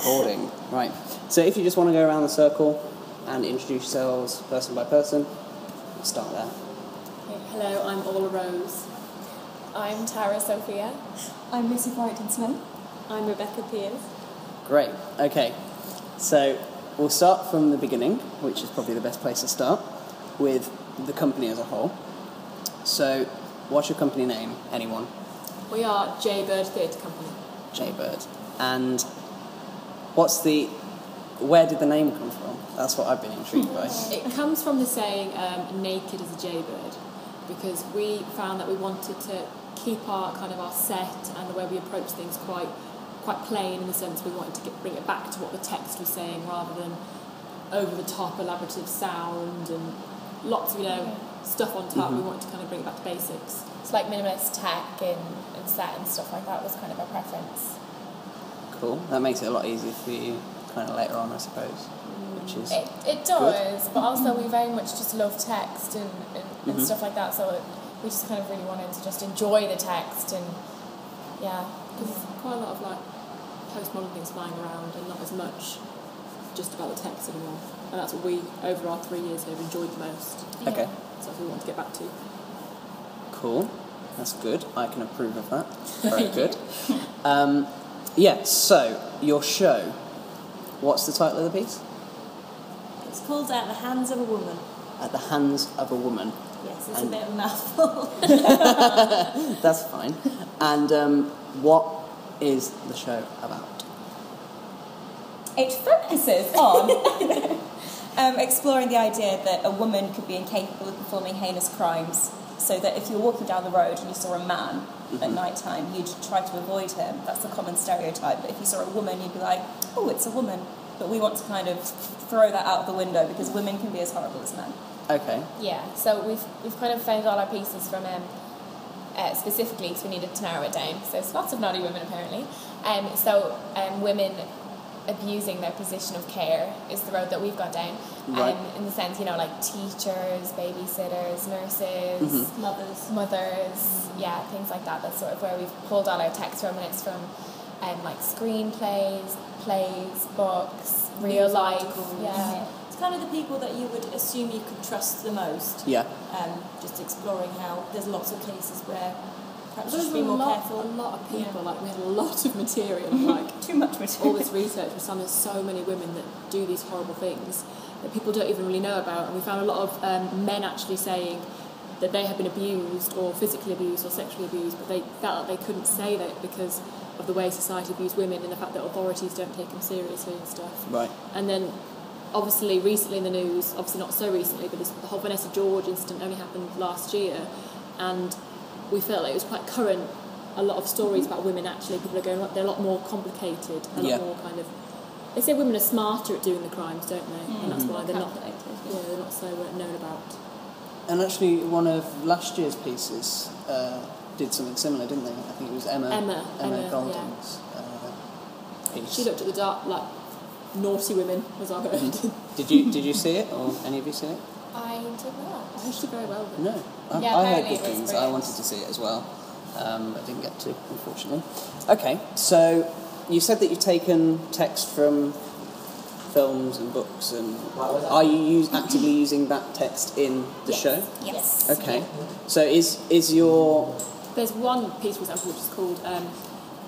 recording. Right. So if you just want to go around the circle and introduce yourselves person by person, we'll start there. Okay, hello, I'm Ola Rose. I'm Tara Sophia. I'm Missy Brighton-Smith. I'm Rebecca Pears. Great. Okay. So we'll start from the beginning, which is probably the best place to start, with the company as a whole. So what's your company name? Anyone? We are Jaybird Theatre Company. Jaybird. And where did the name come from? That's what I've been intrigued by. It comes from the saying, naked as a jaybird, because we found that we wanted to keep our set and the way we approach things quite plain, in the sense we wanted to bring it back to what the text was saying, rather than over-the-top elaborative sound and lots of, stuff on top. We wanted to kind of bring it back to basics. It's like minimalist tech and set and stuff like that was kind of our preference. Cool. That makes it a lot easier for you kind of later on, I suppose. Which is it does, good. but also we very much just love text and stuff like that, so we just kind of really wanted to just enjoy the text and yeah. There's quite a lot of postmodern things flying around and not as much just about the text anymore. And that's what we, over our 3 years, have enjoyed the most. Okay. So that's what we want to get back to. Cool. That's good. I can approve of that. Very good. So your show, what's the title of the piece? It's called At the Hands of a Woman. At the Hands of a Woman. Yes, it's a bit of a mouthful. That's fine. And what is the show about? It focuses on exploring the idea that a woman could be incapable of performing heinous crimes, so that if you were walking down the road and you saw a man at night time, you'd try to avoid him. That's the common stereotype. But if you saw a woman, you'd be like, oh, it's a woman. But we want to kind of throw that out the window, because women can be as horrible as men. Okay. Yeah, so we've kind of found all our pieces from specifically, because we needed to narrow it down. So there's lots of naughty women apparently. Women abusing their position of care is the road that we've gone down. Right. In the sense, like teachers, babysitters, nurses, mothers, yeah, things like that. That's sort of where we've pulled all our text from, and it's from screenplays, plays, books, real life. Yeah. It's kind of the people that you would assume you could trust the most. Yeah. Just exploring how there's lots of cases where perhaps you There's should be more careful. A lot of people, we had a lot of material, too much material. all this research was done. There's so many women that do these horrible things that people don't even really know about, and we found a lot of men actually saying that they had been abused or physically abused or sexually abused, but they felt like they couldn't say that because of the way society views women and the fact that authorities don't take them seriously and stuff. Right. And then obviously recently in the news, obviously not so recently, but the whole Vanessa George incident only happened last year, and we felt like it was quite current. A lot of stories about women, actually, people are going, they're a lot more complicated, a lot more kind of... They say women are smarter at doing the crimes, don't they? And that's why they're not so known about. And actually, one of last year's pieces did something similar, didn't they? I think it was Emma Golding's piece. She looked at the dark, naughty women was our word. Did you see it, or any of you see it? I did not. I did very well. No. Yeah, I heard good it was things. brilliant. I wanted to see it as well, but didn't get to, unfortunately. Okay, so you said that you've taken text from films and books, and are you actively using that text in the show? Yes. Okay. So is your... There's one piece, for example, which is called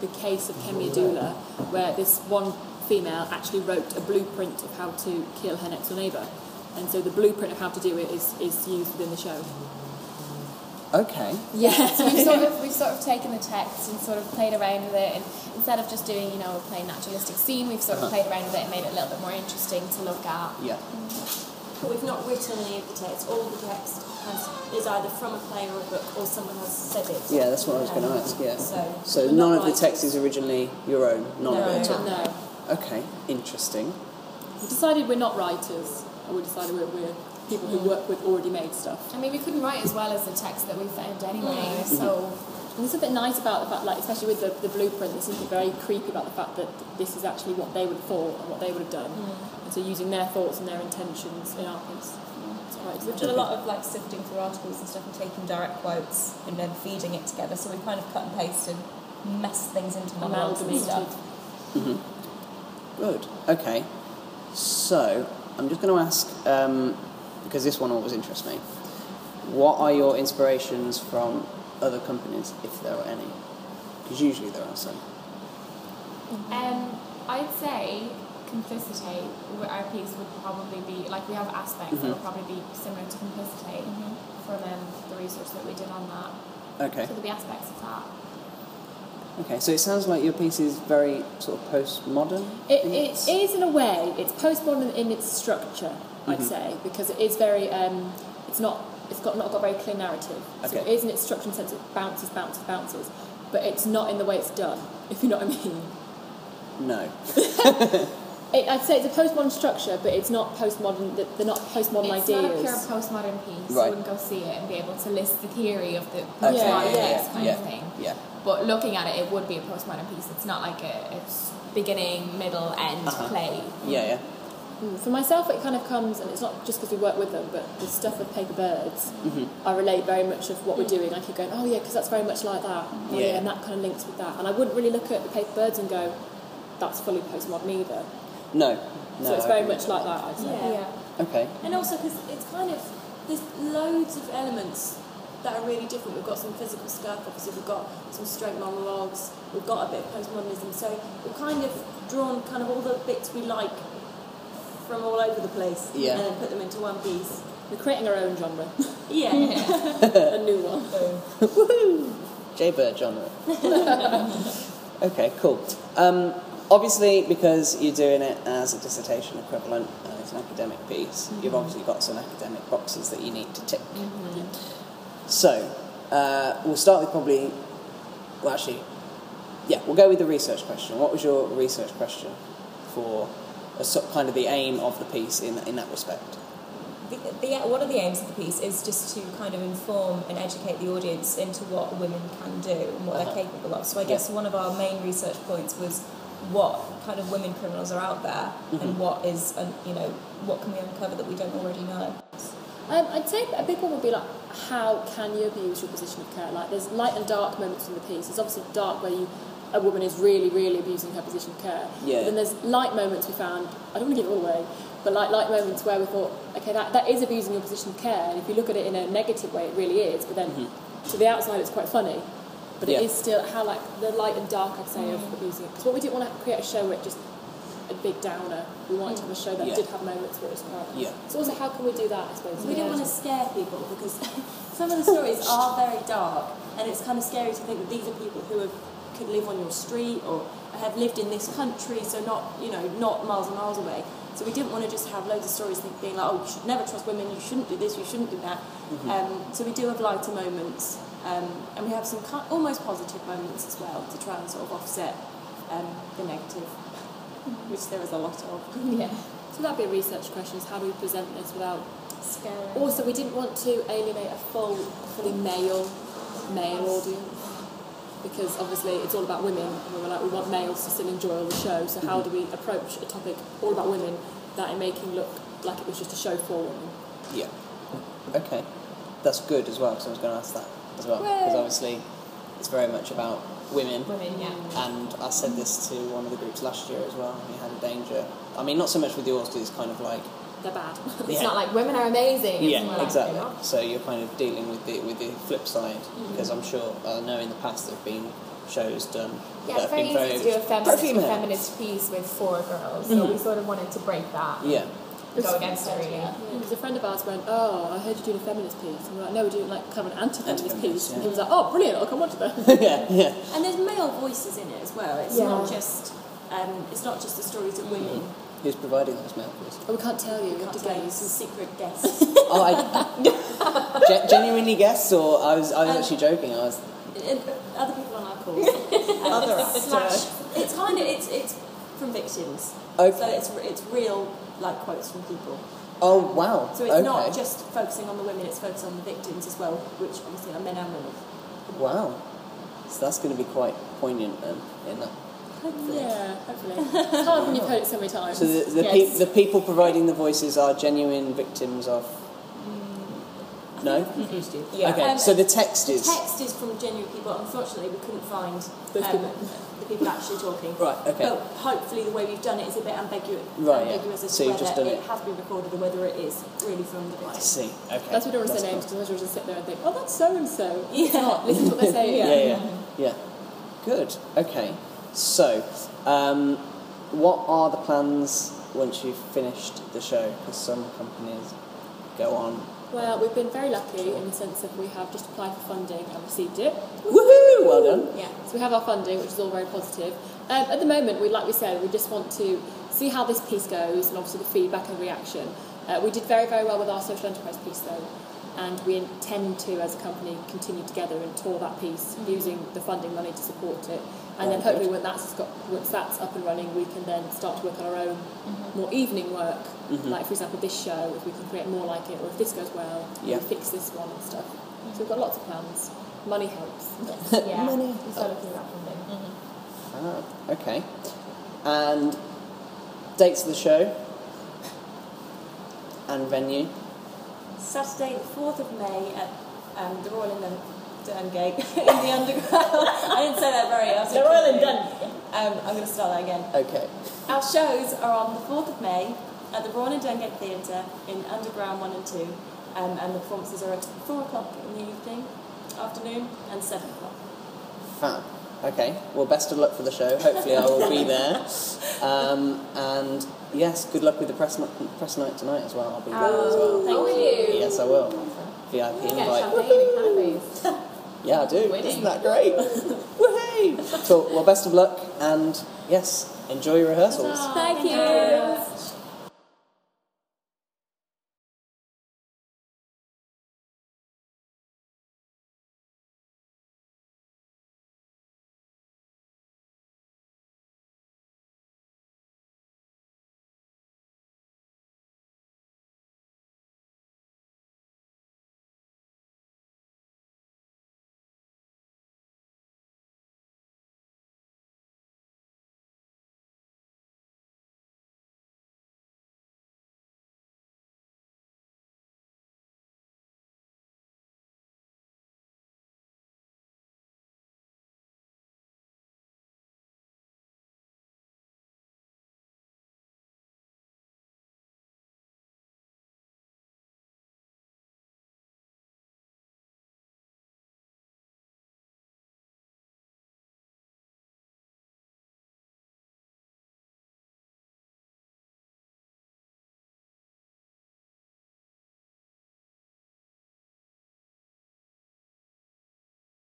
The Case of Kemi Adula, where this one female actually wrote a blueprint of how to kill her next door neighbour. And so the blueprint of how to do it is used within the show. Okay. Yeah, so we've sort of taken the text and sort of played around with it, and instead of just doing, a plain naturalistic scene, we've sort of played around with it and made it a little bit more interesting to look at. Yeah. But we've not written any of the text. All the text is either from a play or a book, or someone has said it. Yeah, that's what I was going to ask, yeah. So we're none not of the text is originally your own? None of it at all? No. Okay, interesting. We decided we're not writers, and we decided we're people who work with already made stuff. I mean, we couldn't write as well as the text that we found anyway, so... And there's a bit nice about the fact, especially with the blueprint, there's something very creepy about the fact that this is actually what they would have thought and what they would have done. And so using their thoughts and their intentions in our piece. It's quite We've done a lot of sifting through articles and stuff and taking direct quotes and then feeding it together, so we've kind of cut and pasted and messed things into monologues and stuff. Good. Okay. So, I'm just going to ask, because this one always interests me, what are your inspirations from other companies, if there are any? Because usually there are some. I'd say Complicity, our piece would probably be, like, we have aspects that would probably be similar to Complicity from the research that we did on that. Okay. So there'll be aspects of that. Okay, so it sounds like your piece is very sort of postmodern? It is in a way. It's postmodern in its structure, I'd say, because it is very. It's not got a very clear narrative. So Okay. it is in its structure and sense. It bounces, but it's not in the way it's done. If you know what I mean. No. I'd say it's a postmodern structure, but it's not postmodern. They're not postmodern It's ideas. not a pure postmodern piece. Right. You wouldn't go see it and be able to list the theory of the Okay. postmodern Yeah, piece kind of thing. Yeah. But looking at it, it would be a postmodern piece. It's not like a beginning, middle, end play. Yeah. For myself, it kind of comes, and it's not just because we work with them, but the stuff with Paper Birds, I relate very much of what we're doing. I keep going, oh yeah, because that's very much like that. Oh yeah, and that kind of links with that. And I wouldn't really look at the Paper Birds and go, that's fully postmodern either. No. So it's very much like that, I'd say. Yeah. Okay. And also because it's kind of, there's loads of elements that are really different. We've got some physical stuff, obviously we've got some straight monologues, we've got a bit of postmodernism, so we've kind of drawn kind of all the bits we like from all over the place and then put them into one piece. We're creating our own genre. Yeah. A new one. Woohoo! Jaybird genre. Okay, cool. Obviously, because you're doing it as a dissertation equivalent and it's an academic piece, you've obviously got some academic boxes that you need to tick. So, we'll start with probably... Well, actually, we'll go with the research question. What was your research question for kind of the aim of the piece in that respect? One of the aims of the piece is just to kind of inform and educate the audience into what women can do and what they're capable of. So I guess one of our main research points was what kind of women criminals are out there and what is, what can we uncover that we don't already know. I'd say a big one would be like, how can you abuse your position of care? Like, there's light and dark moments in the piece. There's obviously dark where a woman is really, really abusing her position of care. Yeah. But then there's light moments we found, I don't want to give it all away, but light moments where we thought, okay, that is abusing your position of care, and if you look at it in a negative way, it really is, but then to the outside it's quite funny. But it is still how, like, the light and dark, I'd say, of abusing it. Because what we didn't want to create a show where it just a big downer. We wanted to have a show that did have moments where it was quite... Yeah. So also, how can we do that, I suppose? We didn't want to scare people because some of the stories are very dark and it's kind of scary to think that these are people who could live on your street or have lived in this country, so not miles and miles away. So we didn't want to just have loads of stories being like, oh, you should never trust women, you shouldn't do this, you shouldn't do that. So we do have lighter moments, and we have some almost positive moments as well to try and sort of offset the negative, which there is a lot of. Yeah. So that'd be a research question, is how do we present this without... Scary. Also, we didn't want to alienate a fully male audience, because obviously it's all about women, and we were like, we want males to still enjoy all the show, so how do we approach a topic all about women that in making look like it was just a show for women? Yeah. Okay. That's good as well, because I was going to ask that as well, because obviously it's very much about women. And I said this to one of the groups last year as well, we had a danger. I mean, not so much with yours, because it's kind of like... They're bad. It's not like women are amazing. It's more like, exactly. So you're kind of dealing with the flip side, because I know in the past there have been shows done Yeah, that it's have very been easy very to do a feminist piece with 4 girls, so we sort of wanted to break that. Yeah. Go against it, really. Because a friend of ours went, oh, I heard you're doing a feminist piece. And we're like, no, we're doing like kind of an anti-feminist piece. Yeah. And he was like, oh, brilliant, I'll come watch that. yeah. And there's male voices in it as well. It's not just the stories of women. Who's providing those male voices? Oh, we can't tell you. We have Can't to tell you, guess. some secret guests. Oh, I genuinely guessed, or I was actually joking. I was Other people on our calls. other actor. It's kind of it's from victims. Okay. So it's real like quotes from people. Oh wow. So it's not just focusing on the women; it's focusing on the victims as well, which obviously are men and women. Wow. So that's going to be quite poignant in that. Yeah, hopefully. It's hard when you've heard it so many times. So the people providing the voices are genuine victims of... No? Confused you. Yeah. Okay, so the text The is... text is from genuine people. Unfortunately, we couldn't find Those people. the people actually talking. Right, okay. But hopefully the way we've done it is a bit ambiguous, Right, yeah. ambiguous as So to you've just whether done it it. has been recorded or whether it is really from the I voice. see, okay. That's why we don't want to say That's names, cool. because otherwise we'll just sit there and think, oh, that's so-and-so. Yeah. It's not. Listen to what they're saying. Yeah. Good, okay. So, what are the plans once you've finished the show? Because some companies go on... Well, we've been very lucky in the sense that we have just applied for funding and received it. Woohoo! Well done. Yeah, so we have our funding, which is all very positive. At the moment, like we said, we just want to see how this piece goes and obviously the feedback and reaction. We did very, very well with our social enterprise piece though, and we intend to, as a company, continue together and tour that piece using the funding money to support it. And then hopefully once that's up and running, we can then start to work on our own more evening work. Like, for example, this show, if we can create more like it, or if this goes well, we fix this one and stuff. So we've got lots of plans. Money helps. Yeah. Money. We started looking at funding. Okay. And dates of the show and venue. Saturday, the 4th of May at the Royal Dungate in the Underground. I didn't say that very The Royal Dungate. I'm going to start that again. Okay. Our shows are on the 4th of May at the Royal Dungate Theatre in Underground 1 and 2, and the performances are at 4 o'clock in the afternoon, and 7 o'clock. Fab. Okay. Well, best of luck for the show. Hopefully I will be there. And yes, good luck with the press night tonight as well. I'll be there as well. Thank you. Yes, I will. VIP Get invite. champagne and cafes. Yeah, I do. Winning. Isn't that great? Woohoo! Cool. Well, best of luck, and yes, enjoy your rehearsals. Thank you.